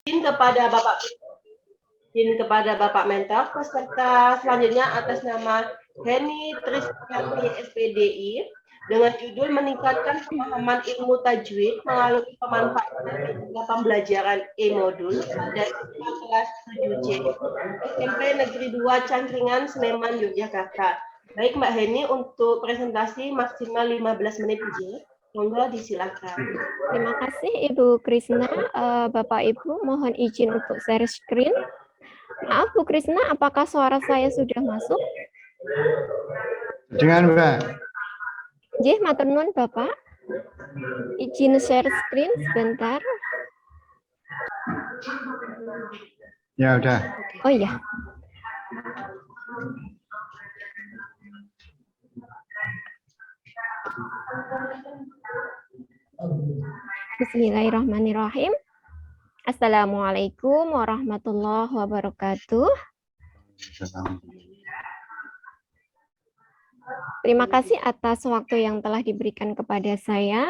Izin kepada Bapak Mentor, peserta selanjutnya atas nama Heni Tristianti SPDI dengan judul meningkatkan pemahaman ilmu tajwid melalui pemanfaatan metode pembelajaran e-modul pada siswa kelas 7C SMP Negeri 2 Cangkringan, Sleman, Yogyakarta. Baik Mbak Heni, untuk presentasi maksimal 15 menit saja. Monggo disilakan. Terima kasih Ibu Krisna. Bapak Ibu mohon izin untuk share screen. Maaf Bu Krisna, apakah suara saya sudah masuk? Dengan Mbak. Jih, matur nuwun Bapak. Izin share screen sebentar. Ya udah. Oh iya. Bismillahirrahmanirrahim. Assalamualaikum warahmatullahi wabarakatuh. Terima kasih atas waktu yang telah diberikan kepada saya,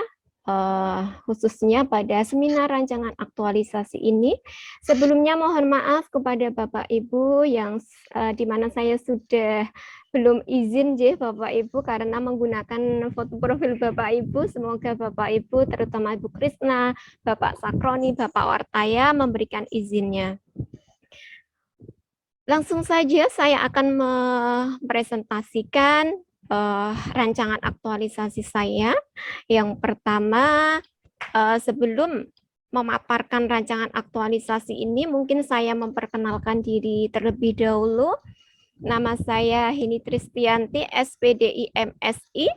khususnya pada seminar rancangan aktualisasi ini. Sebelumnya mohon maaf kepada Bapak Ibu yang di mana saya sudah belum izin Bapak Ibu karena menggunakan foto profil Bapak Ibu. Semoga Bapak Ibu, terutama Ibu Krisna, Bapak Sakroni, Bapak Wartaya memberikan izinnya. Langsung saja saya akan mempresentasikan rancangan aktualisasi saya. Yang pertama, sebelum memaparkan rancangan aktualisasi ini, mungkin saya memperkenalkan diri terlebih dahulu. Nama saya Heni Tristianti, SPDI MSI,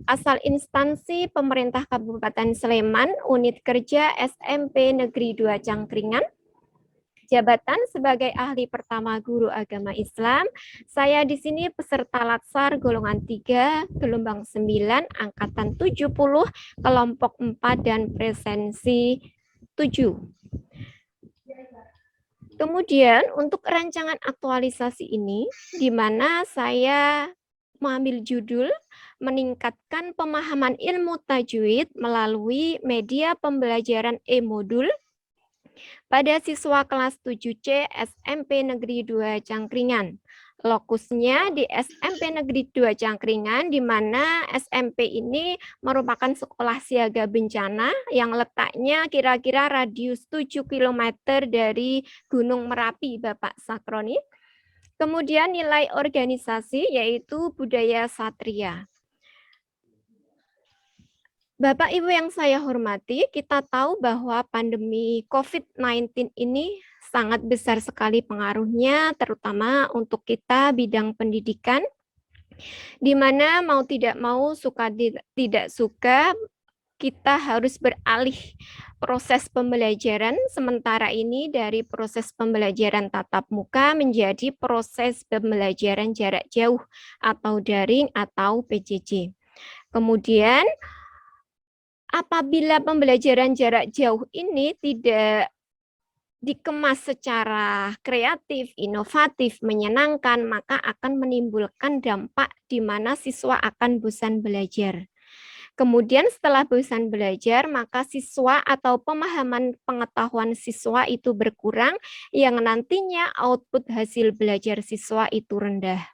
asal instansi pemerintah Kabupaten Sleman, unit kerja SMP Negeri 2 Cangkringan. Jabatan sebagai ahli pertama guru agama Islam. Saya di sini peserta Latsar golongan 3, gelombang 9, angkatan 70, kelompok 4 dan presensi 7. Kemudian untuk rancangan aktualisasi ini, di mana saya mengambil judul meningkatkan pemahaman ilmu tajwid melalui media pembelajaran e-modul pada siswa kelas 7C SMP Negeri 2 Cangkringan. Lokusnya di SMP Negeri 2 Cangkringan, di mana SMP ini merupakan sekolah siaga bencana yang letaknya kira-kira radius 7 km dari Gunung Merapi, Bapak Sakroni. Kemudian nilai organisasi yaitu budaya satria. Bapak Ibu yang saya hormati, kita tahu bahwa pandemi COVID-19 ini sangat besar sekali pengaruhnya, terutama untuk kita bidang pendidikan, di mana mau tidak mau, suka tidak suka, kita harus beralih proses pembelajaran sementara ini dari proses pembelajaran tatap muka menjadi proses pembelajaran jarak jauh atau daring atau PJJ. Kemudian, apabila pembelajaran jarak jauh ini tidak dikemas secara kreatif, inovatif, menyenangkan, maka akan menimbulkan dampak di mana siswa akan bosan belajar. Kemudian setelah bosan belajar, maka siswa atau pemahaman pengetahuan siswa itu berkurang, yang nantinya output hasil belajar siswa itu rendah.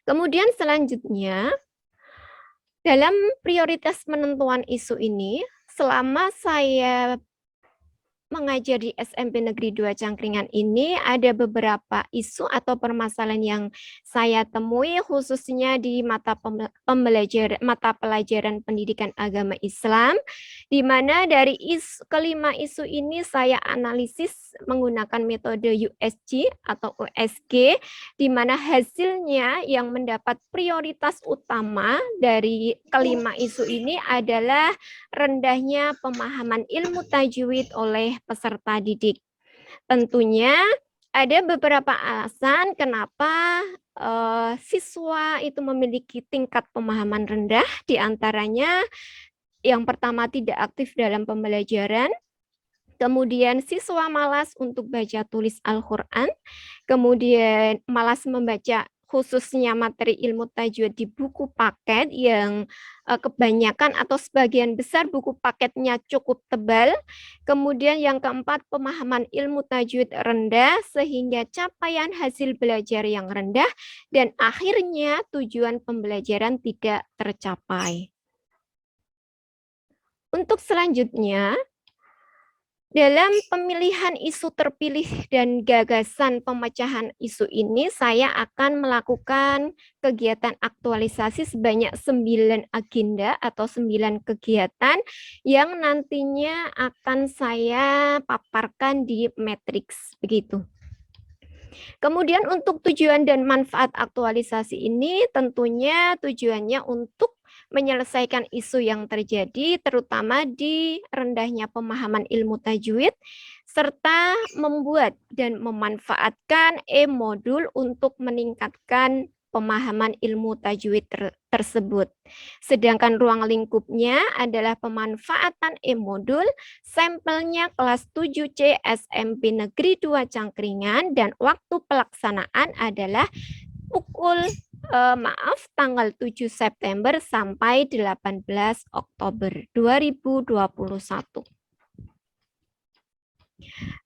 Kemudian selanjutnya, dalam prioritas penentuan isu ini, selama saya mengajar di SMP Negeri 2 Cangkringan ini, ada beberapa isu atau permasalahan yang saya temui khususnya di mata pelajaran pendidikan agama Islam, di mana dari kelima isu ini saya analisis menggunakan metode USG atau USG, di mana hasilnya yang mendapat prioritas utama dari kelima isu ini adalah rendahnya pemahaman ilmu tajwid oleh peserta didik. Tentunya ada beberapa alasan kenapa siswa itu memiliki tingkat pemahaman rendah, di antaranya yang pertama tidak aktif dalam pembelajaran, kemudian siswa malas untuk baca tulis Al-Quran, kemudian malas membaca khususnya materi ilmu tajwid di buku paket yang kebanyakan atau sebagian besar buku paketnya cukup tebal. Kemudian yang keempat, pemahaman ilmu tajwid rendah sehingga capaian hasil belajar yang rendah dan akhirnya tujuan pembelajaran tidak tercapai. Untuk selanjutnya, dalam pemilihan isu terpilih dan gagasan pemecahan isu ini, saya akan melakukan kegiatan aktualisasi sebanyak 9 agenda atau 9 kegiatan yang nantinya akan saya paparkan di matriks, begitu. Kemudian untuk tujuan dan manfaat aktualisasi ini tentunya tujuannya untuk menyelesaikan isu yang terjadi terutama di rendahnya pemahaman ilmu tajwid serta membuat dan memanfaatkan e-modul untuk meningkatkan pemahaman ilmu tajwid tersebut. Sedangkan ruang lingkupnya adalah pemanfaatan e-modul, sampelnya kelas 7C SMP Negeri 2 Cangkringan dan waktu pelaksanaan adalah tanggal 7 September sampai 18 Oktober 2021.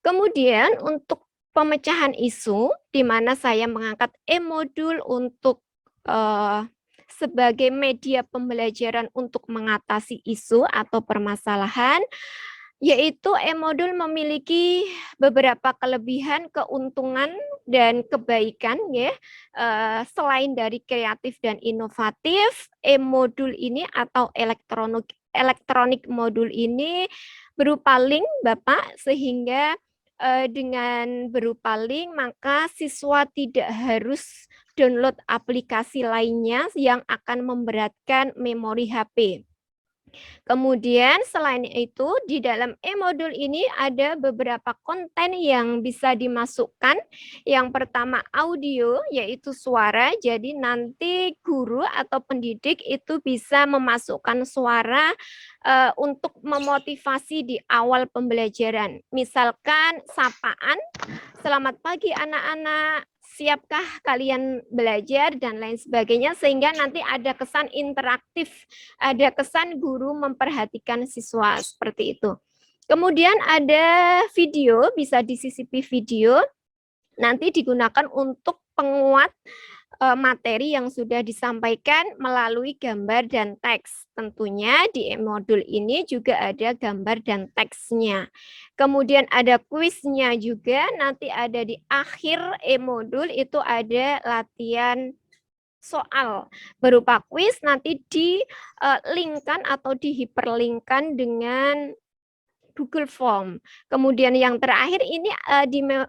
Kemudian untuk pemecahan isu, di mana saya mengangkat e-modul untuk sebagai media pembelajaran untuk mengatasi isu atau permasalahan, yaitu e-modul memiliki beberapa kelebihan, keuntungan, dan kebaikan ya. Selain dari kreatif dan inovatif, e-modul ini atau elektronik modul ini berupa link Bapak, sehingga dengan berupa link maka siswa tidak harus download aplikasi lainnya yang akan memberatkan memori HP. Kemudian selain itu di dalam e-modul ini ada beberapa konten yang bisa dimasukkan. Yang pertama audio, yaitu suara. Jadi nanti guru atau pendidik itu bisa memasukkan suara untuk memotivasi di awal pembelajaran. Misalkan sapaan, selamat pagi anak-anak, siapkah kalian belajar dan lain sebagainya, sehingga nanti ada kesan interaktif, ada kesan guru memperhatikan siswa seperti itu. Kemudian ada video, bisa disisipi video, nanti digunakan untuk penguat materi yang sudah disampaikan melalui gambar dan teks. Tentunya di e-modul ini juga ada gambar dan teksnya. Kemudian ada kuisnya juga, nanti ada di akhir e-modul itu ada latihan soal berupa kuis, nanti di-linkkan atau dihiperlinkkan dengan Google Form. Kemudian yang terakhir ini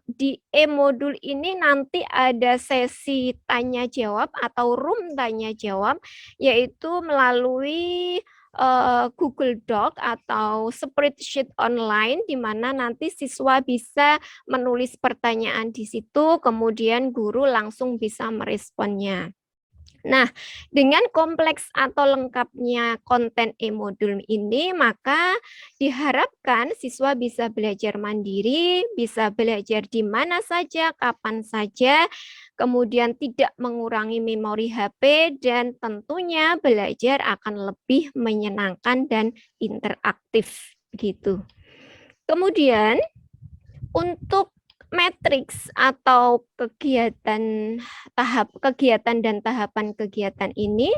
di e-modul ini nanti ada sesi tanya jawab atau room tanya jawab, yaitu melalui Google Doc atau spreadsheet online, di mana nanti siswa bisa menulis pertanyaan di situ, kemudian guru langsung bisa meresponnya. Nah, dengan kompleks atau lengkapnya konten e-modul ini, maka diharapkan siswa bisa belajar mandiri, bisa belajar di mana saja, kapan saja, kemudian tidak mengurangi memori HP, dan tentunya belajar akan lebih menyenangkan dan interaktif, begitu. Kemudian, untuk matriks atau kegiatan dan tahapan kegiatan ini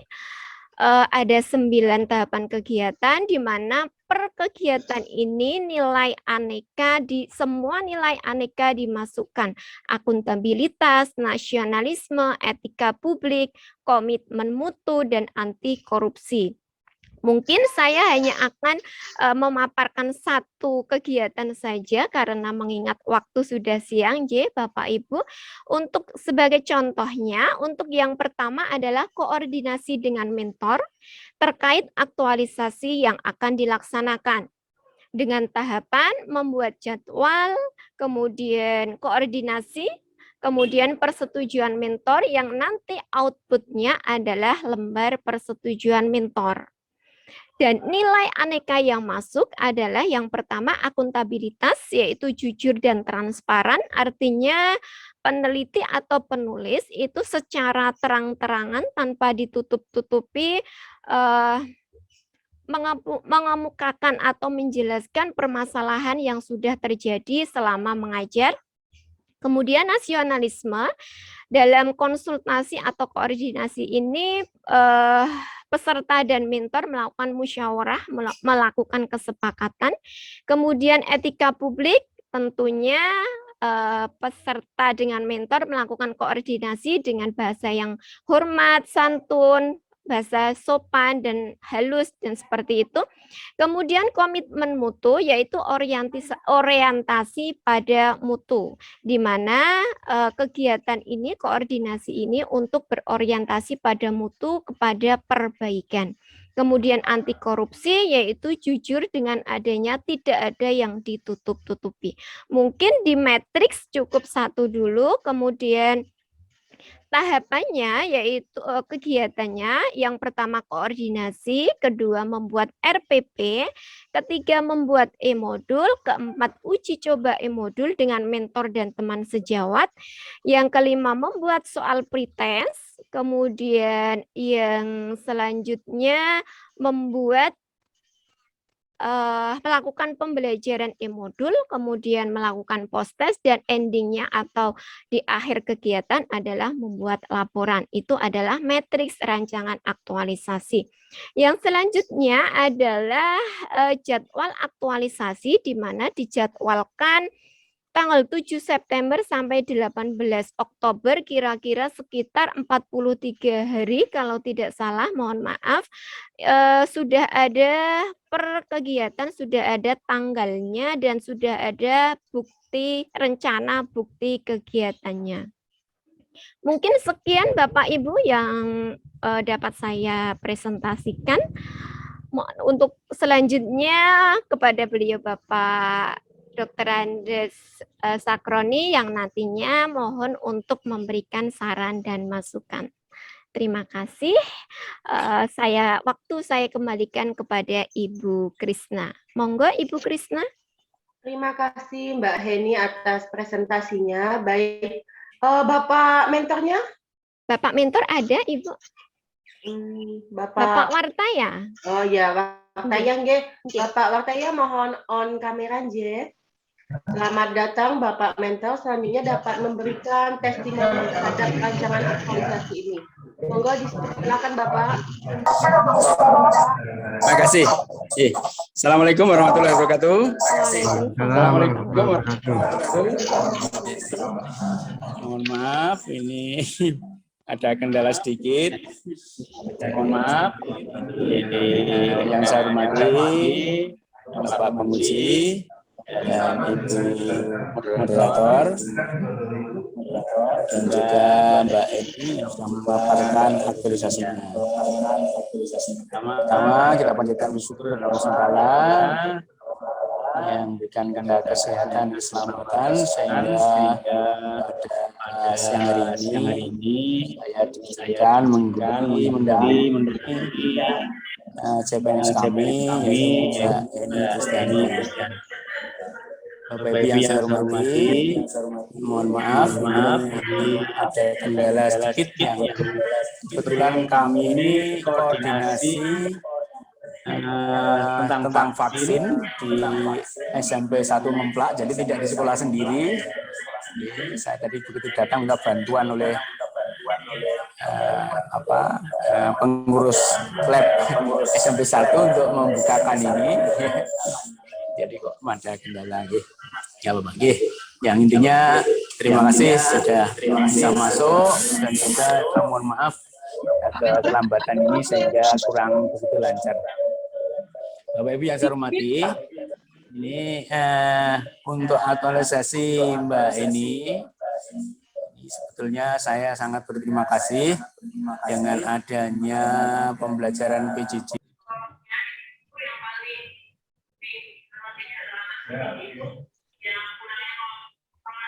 ada 9 tahapan kegiatan, di mana per kegiatan ini semua nilai aneka dimasukkan: akuntabilitas, nasionalisme, etika publik, komitmen mutu, dan anti korupsi. Mungkin saya hanya akan memaparkan satu kegiatan saja karena mengingat waktu sudah siang, Bapak Ibu. Untuk sebagai contohnya, untuk yang pertama adalah koordinasi dengan mentor terkait aktualisasi yang akan dilaksanakan. Dengan tahapan membuat jadwal, kemudian koordinasi, kemudian persetujuan mentor yang nanti outputnya adalah lembar persetujuan mentor. Dan nilai aneka yang masuk adalah yang pertama akuntabilitas, yaitu jujur dan transparan, artinya peneliti atau penulis itu secara terang-terangan tanpa ditutup-tutupi mengemukakan atau menjelaskan permasalahan yang sudah terjadi selama mengajar. Kemudian nasionalisme, dalam konsultasi atau koordinasi ini peserta dan mentor melakukan musyawarah, melakukan kesepakatan. Kemudian etika publik, tentunya peserta dengan mentor melakukan koordinasi dengan bahasa yang hormat, santun, bahasa sopan dan halus dan seperti itu. Kemudian komitmen mutu, yaitu orientasi pada mutu, di mana kegiatan ini, koordinasi ini untuk berorientasi pada mutu kepada perbaikan. Kemudian anti korupsi, yaitu jujur dengan adanya tidak ada yang ditutup-tutupi. Mungkin di matriks cukup satu dulu, kemudian tahapannya yaitu kegiatannya, yang pertama koordinasi, kedua membuat RPP, ketiga membuat e-modul, keempat uji coba e-modul dengan mentor dan teman sejawat, yang kelima membuat soal pretest, kemudian yang selanjutnya membuat melakukan pembelajaran e-modul, kemudian melakukan post-test, dan endingnya atau di akhir kegiatan adalah membuat laporan. Itu adalah matriks rancangan aktualisasi. Yang selanjutnya adalah jadwal aktualisasi, di mana dijadwalkan tanggal 7 September sampai 18 Oktober, kira-kira sekitar 43 hari kalau tidak salah, mohon maaf. Sudah ada per kegiatan, sudah ada tanggalnya dan sudah ada bukti rencana bukti kegiatannya. Mungkin sekian Bapak Ibu yang dapat saya presentasikan. Untuk selanjutnya kepada beliau Bapak Dr. Andes Sakroni yang nantinya mohon untuk memberikan saran dan masukan. Terima kasih. Waktu saya kembalikan kepada Ibu Krisna. Monggo Ibu Krisna. Terima kasih Mbak Heni atas presentasinya. Baik, Bapak mentornya? Bapak mentor ada Ibu? Bapak Wartaya. Oh ya, Wartaya nggih. Bapak Wartaya mohon on kamera nggih. Selamat datang Bapak Mentor, selanjutnya dapat memberikan testimoni terhadap rancangan aktualisasi ini. Monggo silakan Bapak. Terima kasih. Assalamualaikum warahmatullahi wabarakatuh. Assalamualaikum warahmatullahi wabarakatuh. Mohon maaf, ini ada kendala sedikit. Mohon maaf. Yang saya hormati Bapak Penguji dan Ibu moderator dan juga Mbak Eni yang sudah memaparkan aktualisasinya. Pertama kita panjatkan syukur kepada Allah SWT yang memberikan kendala kesehatan dan keselamatan sehingga pada siang hari ini saya diberikan mendampingi CPNS kami yaitu Mbak Eni Kristiani. Bapak Ibu yang saya hormati, mohon maaf ada kendala sedikit yang kebetulan kami ini koordinasi tentang vaksin di SMP 1 Memplak, jadi tidak di sekolah sendiri. Saya tadi begitu datang minta bantuan oleh pengurus lab SMP 1 untuk membukakan ini. Jadi kok ada kendala ya Bapak. Yang intinya terima kasih sudah bisa masuk dan juga mohon maaf keterlambatan ini sehingga kurang begitu lancar. Bapak Ibu yang saya hormati, ini untuk aktualisasi Mbak Eni, sebetulnya saya sangat berterima kasih dengan adanya pembelajaran PJJ.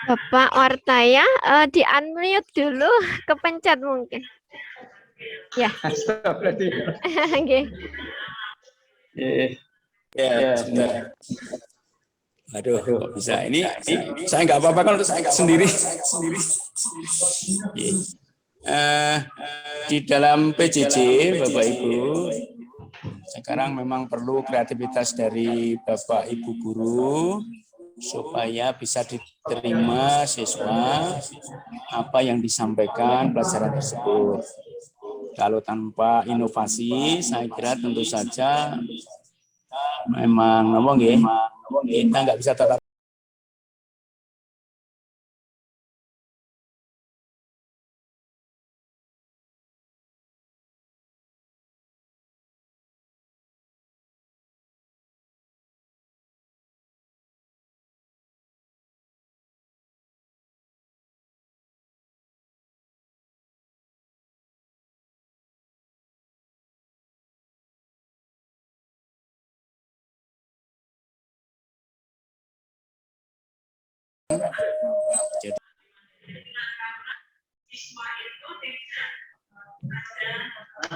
Bapak Wartaya, di-unmute dulu, kepencet mungkin. Ya. Okay. Ya, sebentar. Aduh, kok bisa? Ini saya nggak apa-apa kan untuk saya sendiri. Di dalam PJJ, Bapak Ibu, sekarang memang perlu kreativitas dari Bapak Ibu guru supaya bisa diterima siswa apa yang disampaikan pelajaran tersebut. Kalau tanpa inovasi, saya kira tentu saja memang kita nggak bisa tetap.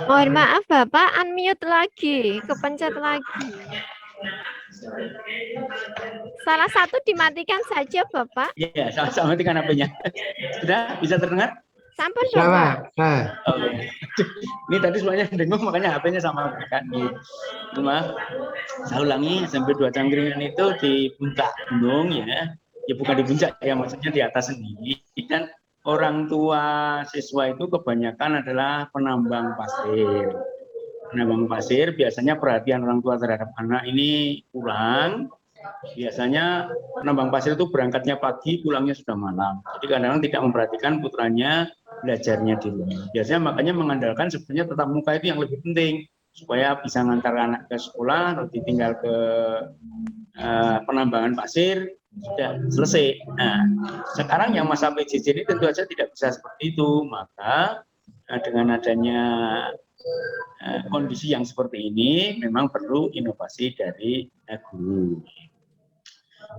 Mohon maaf Bapak, unmute lagi, kepencet lagi. Salah satu dimatikan saja Bapak. Iya, sama-sama matikan HP-nya. Sudah bisa terdengar? Sampun Bapak. Ini tadi semuanya dengung, makanya HP-nya sama kan. Maaf, saya ulangi, sampai 2 cangkringan itu di puncak gunung ya. Ya bukan di puncak ya, maksudnya di atas sendiri. Dan orang tua siswa itu kebanyakan adalah penambang pasir. Penambang pasir biasanya perhatian orang tua terhadap anak ini kurang. Biasanya penambang pasir itu berangkatnya pagi, pulangnya sudah malam. Jadi kadang-kadang tidak memperhatikan putranya belajarnya di rumah. Biasanya makanya mengandalkan sebenarnya tatap muka itu yang lebih penting supaya bisa ngantar anak ke sekolah atau ditinggal ke penambangan pasir sudah selesai. Nah, sekarang yang masa PJJ ini tentu saja tidak bisa seperti itu. Maka dengan adanya kondisi yang seperti ini memang perlu inovasi dari guru.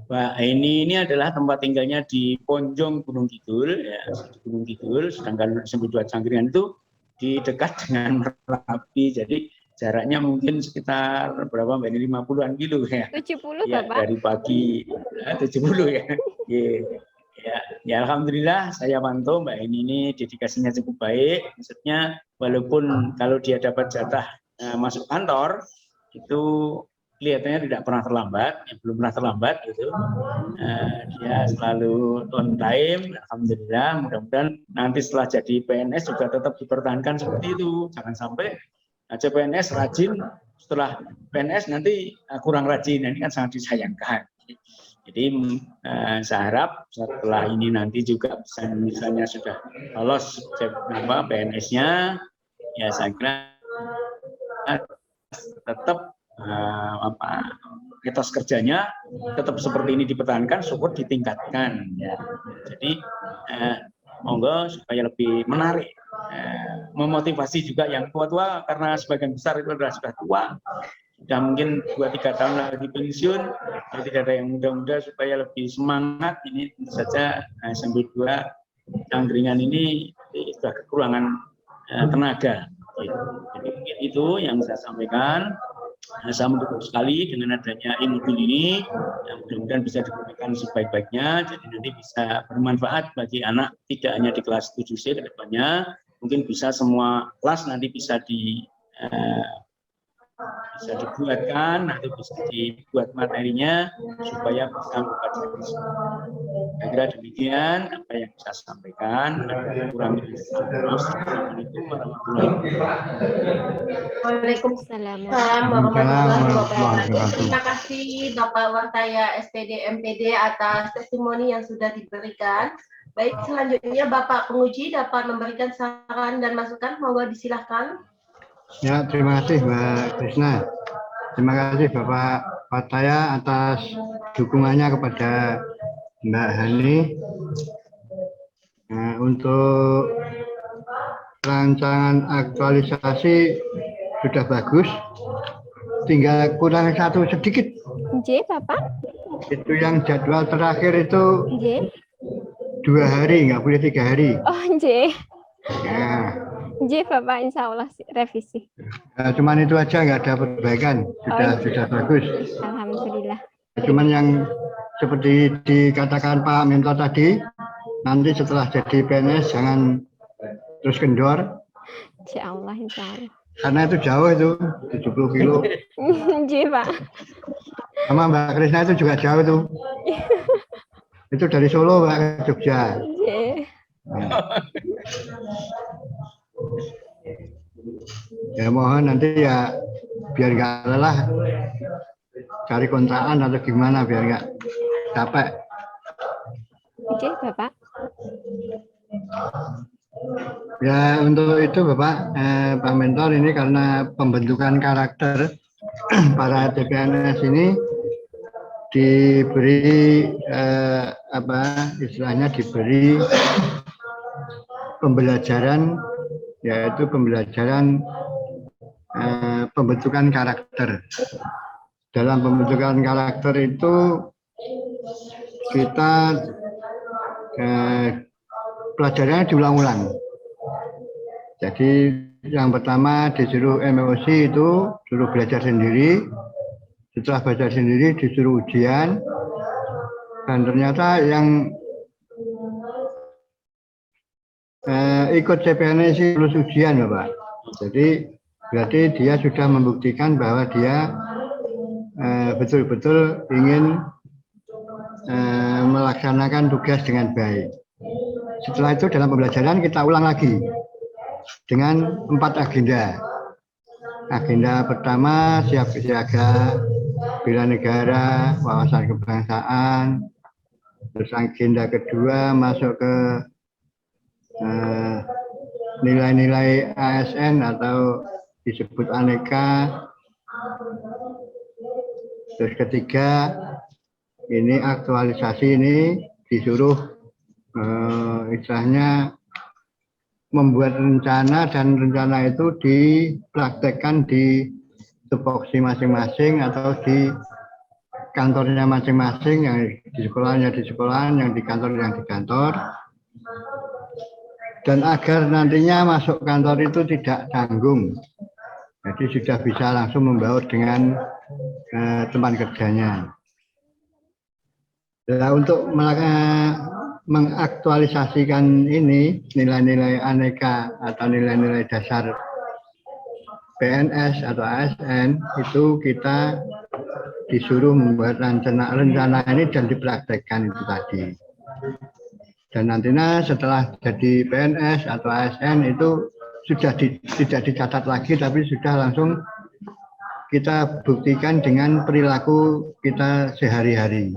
Mbak ini adalah tempat tinggalnya di Ponjong Gunung Kidul, ya, di Gunung Kidul. Sedangkan Sembu Dua Cangkringan itu di dekat dengan Merapi, jadi jaraknya mungkin sekitar berapa Mbak ini 50-an kilo ya. 70 ya, Bapak. dari pagi 70 ya. Ya, alhamdulillah saya pantau Mbak ini dedikasinya cukup baik. Maksudnya walaupun kalau dia dapat jatah masuk kantor itu kelihatannya tidak pernah terlambat, ya, belum pernah terlambat gitu. Dia selalu on time, alhamdulillah. Mudah-mudahan nanti setelah jadi PNS juga tetap dipertahankan seperti itu. Jangan sampai PNS rajin, setelah PNS nanti kurang rajin. Ini kan sangat disayangkan. Jadi saya harap setelah ini nanti juga misalnya sudah lolos PNS-nya, ya saya kira tetap etos kerjanya tetap seperti ini dipertahankan, syukur ditingkatkan ya. Jadi monggo supaya lebih menarik, memotivasi juga yang tua-tua, karena sebagian besar itu adalah sudah tua, sudah mungkin 2-3 tahun lagi pensiun, jadi tidak ada yang muda-muda, supaya lebih semangat. Ini tentu saja Sembu Dua Cangkringan ini sudah kekurangan tenaga. Jadi itu yang saya sampaikan. Saya mendukung sekali dengan adanya ilmu ini, yang mudah-mudahan bisa digunakan sebaik-baiknya, jadi nanti bisa bermanfaat bagi anak, tidak hanya di kelas 7C ke depannya, mungkin bisa semua kelas nanti bisa dibuatkan, nanti bisa dibuat materinya supaya bisa mempelajari. Saya kira demikian apa yang saya sampaikan. Kurang lebih Assalamualaikum warahmatullahi wabarakatuh. Waalaikumsalam warahmatullahi wabarakatuh. Terima kasih Bapak Wartaya SPD MPD atas testimoni yang sudah diberikan. Baik, selanjutnya Bapak penguji dapat memberikan saran dan masukan. Monggo disilahkan. Ya, terima kasih Mbak Krisna. Terima kasih Bapak Wartaya atas dukungannya kepada Mbak Hani. Nah, untuk rancangan aktualisasi sudah bagus, tinggal kurang satu sedikit. J, Bapak. Itu yang jadwal terakhir itu J. 2 hari, nggak boleh 3 hari. Oh, J. Ya. J, J Bapak, insya Allah revisi. Cuman itu aja, nggak ada perbaikan, sudah bagus. Alhamdulillah. Cuman yang seperti dikatakan Pak Mentor tadi, nanti setelah jadi PNS jangan terus kendor. Insya Allah, insya Allah. Karena itu jauh itu, 70 kilo. J Pak. Sama Mbak Krisna itu juga jauh itu. Itu dari Solo Mbak ke Jogja. J. Ya mohon nanti ya biar nggak lelah cari kontrakan atau gimana biar nggak capek. Oke Bapak. Ya untuk itu Bapak, Pak Mentor, ini karena pembentukan karakter para CPNS ini diberi istilahnya diberi pembelajaran, yaitu pembelajaran pembentukan karakter. Dalam pembentukan karakter itu kita pelajarannya diulang-ulang. Jadi yang pertama disuruh MOC itu suruh belajar sendiri. Setelah belajar sendiri disuruh ujian. Dan ternyata yang ikut CPNS lulus ujian Bapak. Jadi berarti dia sudah membuktikan bahwa dia betul-betul ingin melaksanakan tugas dengan baik. Setelah itu dalam pembelajaran kita ulang lagi dengan 4 agenda. Agenda pertama siap siaga, bela negara, wawasan kebangsaan. Terus agenda kedua masuk ke nilai-nilai ASN atau disebut aneka. Terus ketiga ini aktualisasi, ini disuruh istilahnya membuat rencana, dan rencana itu dipraktekkan di tupoksi masing-masing atau di kantornya masing-masing, yang di sekolahannya di sekolahan, yang di kantor yang di kantor. Dan agar nantinya masuk kantor itu tidak tanggung, jadi sudah bisa langsung membaur dengan teman kerjanya. Nah, untuk mengaktualisasikan ini nilai-nilai aneka atau nilai-nilai dasar PNS atau ASN, itu kita disuruh membuat rencana ini dan dipraktekkan itu tadi. Dan nantinya setelah jadi PNS atau ASN itu sudah tidak dicatat lagi, tapi sudah langsung kita buktikan dengan perilaku kita sehari-hari.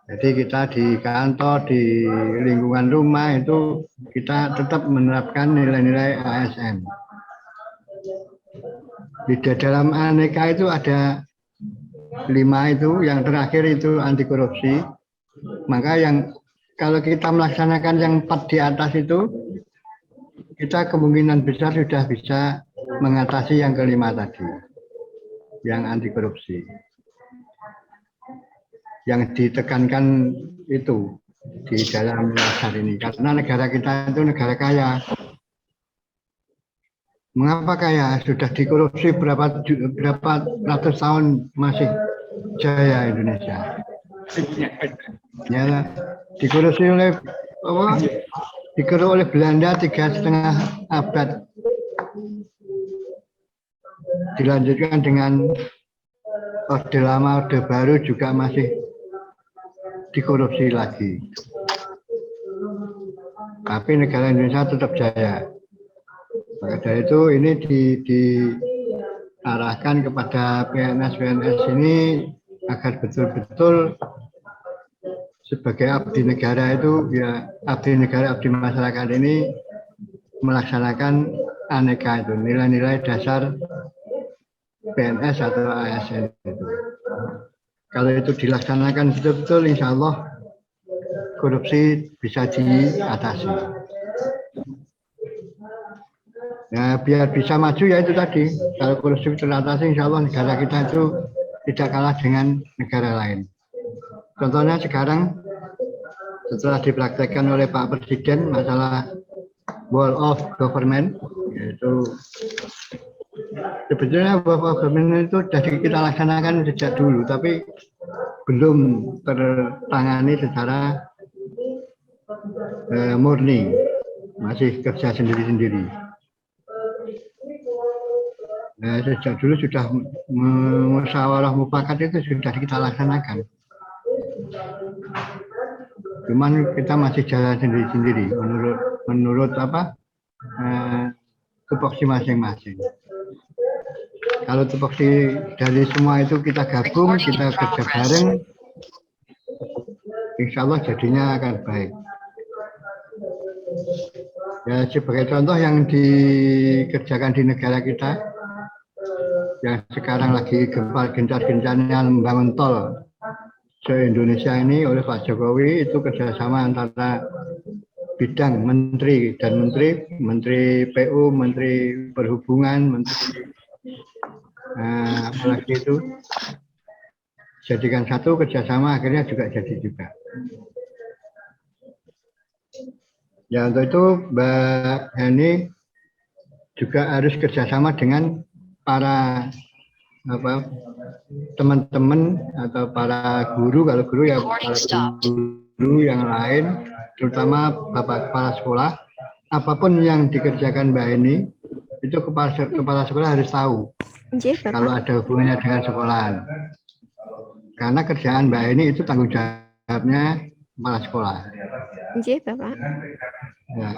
Jadi kita di kantor, di lingkungan rumah itu kita tetap menerapkan nilai-nilai ASN. Di dalam aneka itu ada 5 itu, yang terakhir itu anti korupsi. Maka yang kalau kita melaksanakan yang 4 di atas itu, kita kemungkinan besar sudah bisa mengatasi yang kelima tadi, yang anti korupsi. Yang ditekankan itu di dalam dasar ini, karena negara kita itu negara kaya. Mengapa kaya? Sudah dikorupsi berapa ratus tahun masih jaya Indonesia. Ya, dikorupsi oleh Belanda 3,5 abad. Dilanjutkan dengan Orde Lama, Orde Baru juga masih dikorupsi lagi. Tapi negara Indonesia tetap jaya. Maka dari itu ini diarahkan kepada PNS ini agar betul-betul sebagai abdi negara itu, ya abdi negara, abdi masyarakat ini melaksanakan aneka itu, nilai-nilai dasar PNS atau ASN itu. Kalau itu dilaksanakan betul-betul, insya Allah korupsi bisa diatasi. Nah, biar bisa maju ya itu tadi. Kalau korupsi teratasi, insya Allah negara kita itu tidak kalah dengan negara lain. Contohnya sekarang setelah dipraktekkan oleh Pak Presiden masalah World of Government, yaitu sebetulnya World of Government itu sudah kita laksanakan sejak dulu, tapi belum tertangani secara murni, masih kerja sendiri-sendiri. Nah, sejak dulu sudah musyawarah mufakat itu sudah kita laksanakan. Cuman kita masih jalan sendiri-sendiri menurut tupoksi masing-masing. Kalau tupoksi dari semua itu kita gabung, kita kerja bareng, insya Allah jadinya akan baik. Ya, sebagai contoh yang dikerjakan di negara kita, yang sekarang lagi gencar-gencarnya membangun tol se-Indonesia ini oleh Pak Jokowi, itu kerjasama antara bidang menteri dan menteri PU, menteri perhubungan, menteri apalagi itu, jadikan satu kerjasama, akhirnya juga jadi juga. Ya, untuk itu Mbak Heni juga harus kerjasama dengan para teman-teman atau para guru, kalau guru ya para guru yang lain, terutama Bapak Kepala Sekolah, apapun yang dikerjakan Mbak Heni, itu kepala sekolah harus tahu kalau ada hubungannya dengan sekolahan. Karena kerjaan Mbak Heni itu tanggung jawabnya kepala sekolah. Bapak. Ya.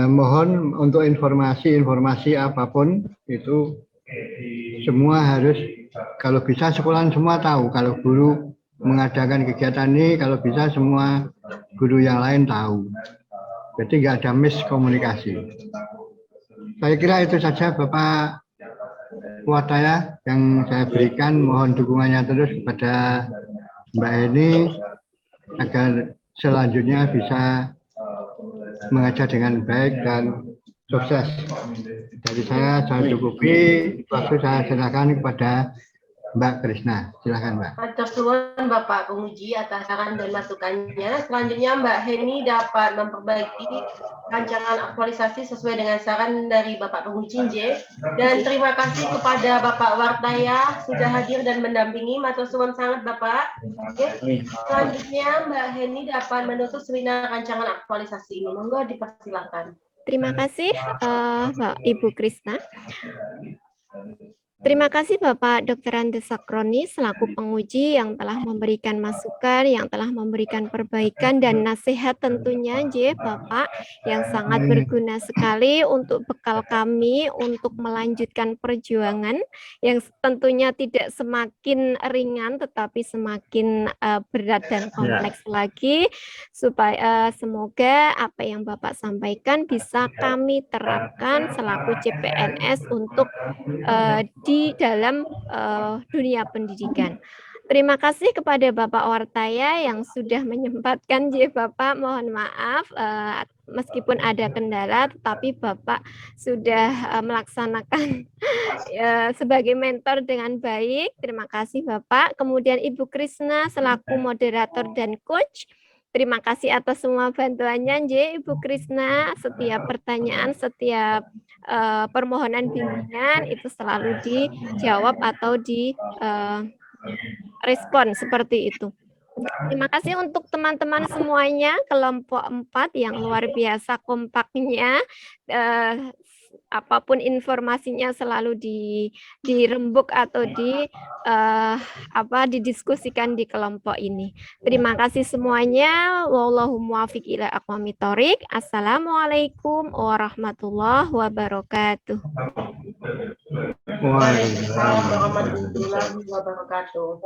Mohon untuk informasi apapun itu semua harus, kalau bisa sekolahan semua tahu, kalau guru mengadakan kegiatan ini, kalau bisa semua guru yang lain tahu. Jadi nggak ada miskomunikasi. Saya kira itu saja Bapak Wadaya yang saya berikan. Mohon dukungannya terus kepada Mbak Heni agar selanjutnya bisa mengajar dengan baik dan sukses. Dari saya cukupi, waktu saya silakan kepada Mbak Krisna. Silakan Mbak. Matur suwun Bapak Penguji atas saran dan masukannya. Selanjutnya Mbak Heni dapat memperbaiki rancangan aktualisasi sesuai dengan saran dari Bapak Penguji J. Dan terima kasih kepada Bapak Wartaya sudah hadir dan mendampingi. Matur suwun sangat Bapak. Oke. Selanjutnya Mbak Heni dapat menutup seminar rancangan aktualisasi ini. Monggo dipersilakan. Terima kasih Ibu Krisna. Terima kasih Bapak Dr. Andes Sakroni selaku penguji yang telah memberikan masukan, yang telah memberikan perbaikan dan nasihat tentunya Bapak yang sangat berguna sekali untuk bekal kami untuk melanjutkan perjuangan yang tentunya tidak semakin ringan tetapi semakin berat dan kompleks lagi, supaya semoga apa yang Bapak sampaikan bisa kami terapkan selaku CPNS untuk di dalam dunia pendidikan. Terima kasih kepada Bapak Wartaya yang sudah menyempatkan Bapak, mohon maaf meskipun ada kendala tetapi Bapak sudah melaksanakan sebagai mentor dengan baik. Terima kasih Bapak. Kemudian Ibu Krisna selaku moderator dan coach. Terima kasih atas semua bantuannya, Ibu Krisna. Setiap pertanyaan, setiap permohonan bimbingan itu selalu dijawab atau direspon seperti itu. Terima kasih untuk teman-teman semuanya, kelompok 4 yang luar biasa kompaknya. Apapun informasinya selalu dirembuk atau didiskusikan di kelompok ini. Terima kasih semuanya. Wallahu muwaffiq ila aqwamit thoriq. Assalamualaikum warahmatullahi wabarakatuh. Waalaikumsalam warahmatullahi wabarakatuh.